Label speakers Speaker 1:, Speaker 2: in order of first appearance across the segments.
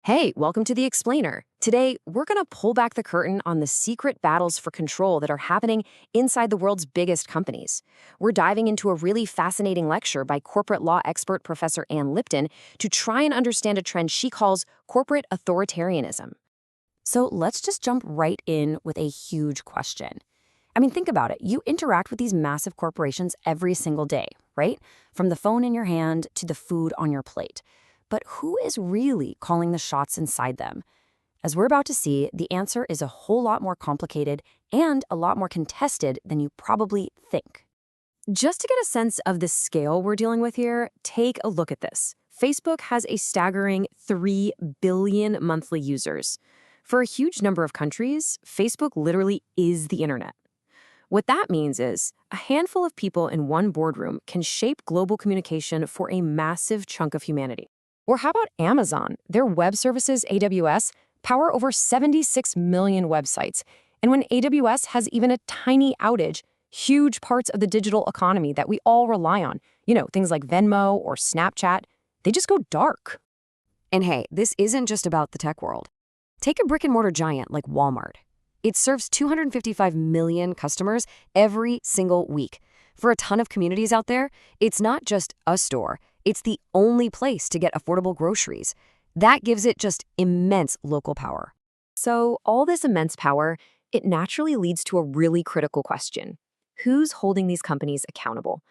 Speaker 1: Hey, welcome to The Explainer. Today, we're going to pull back the curtain on the secret battles for control that are happening inside the world's biggest companies. We're diving into a really fascinating lecture by corporate law expert Professor Ann Lipton to try and understand a trend she calls corporate authoritarianism. So let's just jump right in with a huge question. Think about it. You interact with these massive corporations every single day, right? From the phone in your hand to the food on your plate. But who is really calling the shots inside them? As we're about to see, the answer is a whole lot more complicated and a lot more contested than you probably think. Just to get a sense of the scale we're dealing with here, take a look at this. Facebook has a staggering 3 billion monthly users. For a huge number of countries, Facebook literally is the internet. What that means is a handful of people in one boardroom can shape global communication for a massive chunk of humanity. Or how about Amazon? Their web services, AWS, power over 76 million websites. And when AWS has even a tiny outage, huge parts of the digital economy that we all rely on, things like Venmo or Snapchat, they just go dark. And hey, this isn't just about the tech world. Take a brick-and-mortar giant like Walmart. It serves 255 million customers every single week. For a ton of communities out there, it's not just a store. It's the only place to get affordable groceries. That gives it just immense local power. So all this immense power, it naturally leads to a really critical question. Who's holding these companies accountable?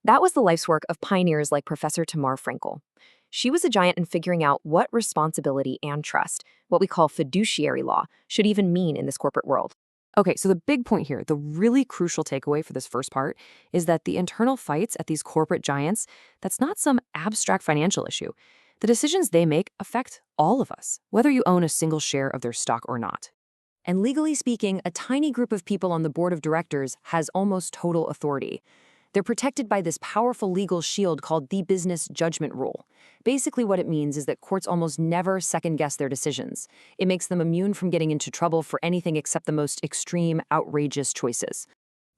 Speaker 1: That was the life's work of pioneers like Professor Tamar Frankel. She was a giant in figuring out what responsibility and trust, what we call fiduciary law, should even mean in this corporate world. Okay, so the big point here, the really crucial takeaway for this first part, is that the internal fights at these corporate giants, that's not some abstract financial issue. The decisions they make affect all of us, whether you own a single share of their stock or not. And legally speaking, a tiny group of people on the board of directors has almost total authority. They're protected by this powerful legal shield called the business judgment rule. Basically what it means is that courts almost never second-guess their decisions. It makes them immune from getting into trouble for anything except the most extreme, outrageous choices.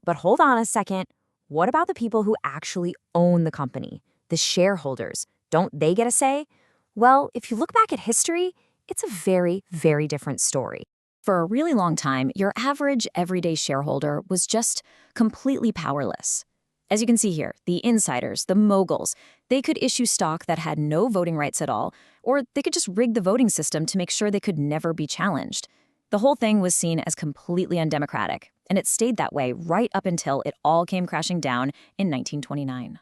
Speaker 1: But hold on a second. What about the people who actually own the company? The shareholders. Don't they get a say? Well, if you look back at history, it's a very, very different story. For a really long time, your average everyday shareholder was just completely powerless. As you can see here, the insiders, the moguls, they could issue stock that had no voting rights at all, or they could just rig the voting system to make sure they could never be challenged. The whole thing was seen as completely undemocratic, and it stayed that way right up until it all came crashing down in 1929.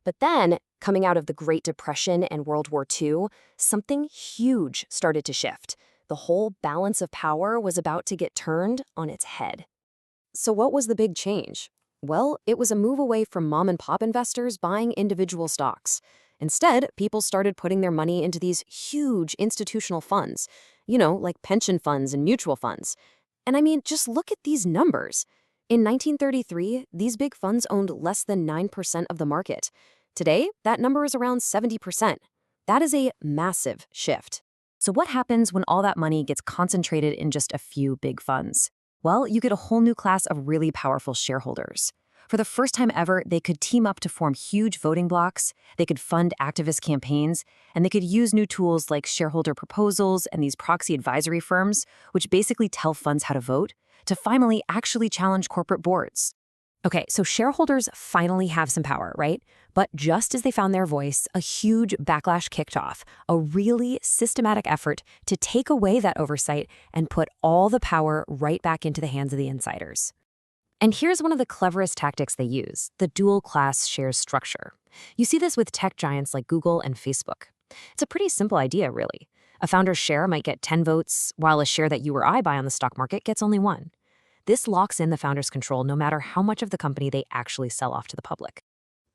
Speaker 1: But then, coming out of the Great Depression and World War II, something huge started to shift. The whole balance of power was about to get turned on its head. So what was the big change? Well, it was a move away from mom-and-pop investors buying individual stocks. Instead, people started putting their money into these huge institutional funds, like pension funds and mutual funds. And just look at these numbers. In 1933, these big funds owned less than 9% of the market. Today, that number is around 70%. That is a massive shift. So what happens when all that money gets concentrated in just a few big funds? Well, you get a whole new class of really powerful shareholders. For the first time ever, they could team up to form huge voting blocs, they could fund activist campaigns, and they could use new tools like shareholder proposals and these proxy advisory firms, which basically tell funds how to vote, to finally actually challenge corporate boards. Okay, so shareholders finally have some power, right? But just as they found their voice, a huge backlash kicked off, a really systematic effort to take away that oversight and put all the power right back into the hands of the insiders. And here's one of the cleverest tactics they use, the dual-class shares structure. You see this with tech giants like Google and Facebook. It's a pretty simple idea, really. A founder's share might get 10 votes, while a share that you or I buy on the stock market gets only 1. This locks in the founder's control no matter how much of the company they actually sell off to the public.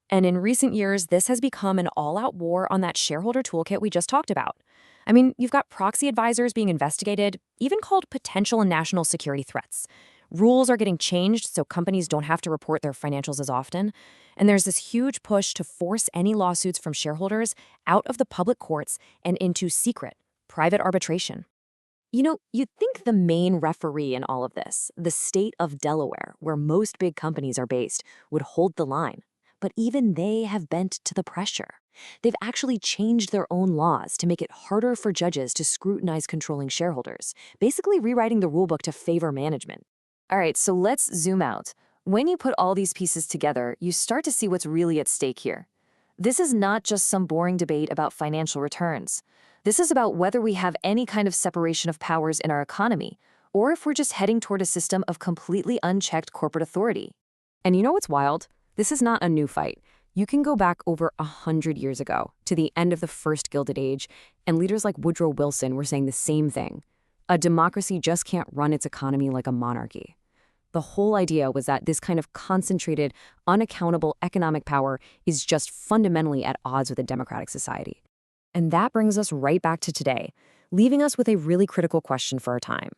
Speaker 1: And in recent years, this has become an all-out war on that shareholder toolkit we just talked about. You've got proxy advisors being investigated, even called potential and national security threats. Rules are getting changed so companies don't have to report their financials as often. And there's this huge push to force any lawsuits from shareholders out of the public courts and into secret, private arbitration. You'd think the main referee in all of this, the state of Delaware, where most big companies are based, would hold the line. But even they have bent to the pressure. They've actually changed their own laws to make it harder for judges to scrutinize controlling shareholders, basically rewriting the rulebook to favor management. All right, so let's zoom out. When you put all these pieces together, you start to see what's really at stake here. This is not just some boring debate about financial returns. This is about whether we have any kind of separation of powers in our economy, or if we're just heading toward a system of completely unchecked corporate authority. And you know what's wild? This is not a new fight. You can go back over 100 years ago, to the end of the First Gilded Age, and leaders like Woodrow Wilson were saying the same thing. A democracy just can't run its economy like a monarchy. The whole idea was that this kind of concentrated, unaccountable economic power is just fundamentally at odds with a democratic society. And that brings us right back to today, leaving us with a really critical question for our time.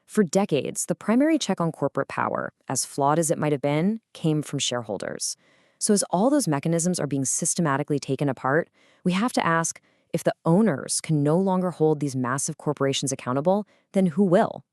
Speaker 1: For decades, the primary check on corporate power, as flawed as it might have been, came from shareholders. So as all those mechanisms are being systematically taken apart, we have to ask, if the owners can no longer hold these massive corporations accountable, then who will?